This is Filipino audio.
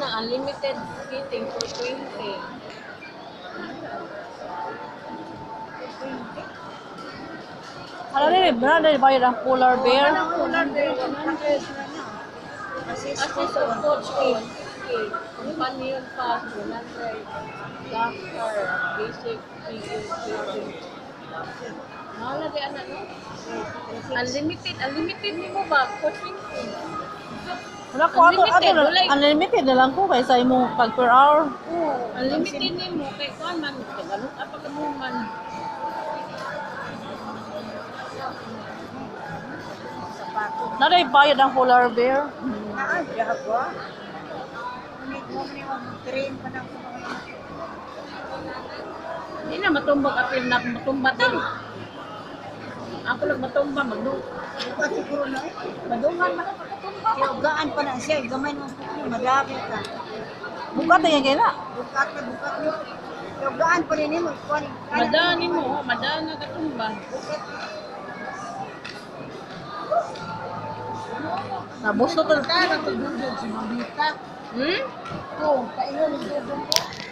ng unlimited seating for 20. Ano rin, brother, bayad ang polar bear. Ang polar bear, 100. Assist of coach 80. Companion pass, 100. Doctor, basic figure. Mahala di anak no? Unlimited ni mo ba? For 20. Wala ko, unlimited na lang ko kaysa imong pag per hour. Unlimited ni mo, kay kuan man, ganun apa ka mo man. Naday bayad ang polar bear. Hindi na matumbag apil na matumba din. Ako lang matumba, magdung. Madungan man ako matumba. Gaan pa na siya, gamay mo madami ka. Bukat na yan kayo na. Bukat na. Gaan pa rin mo. Madani mo, madana katumba. Nabos na to. Tara, tutulog si Mamita. Hmm? Oo, kaingon yung tutulog ko.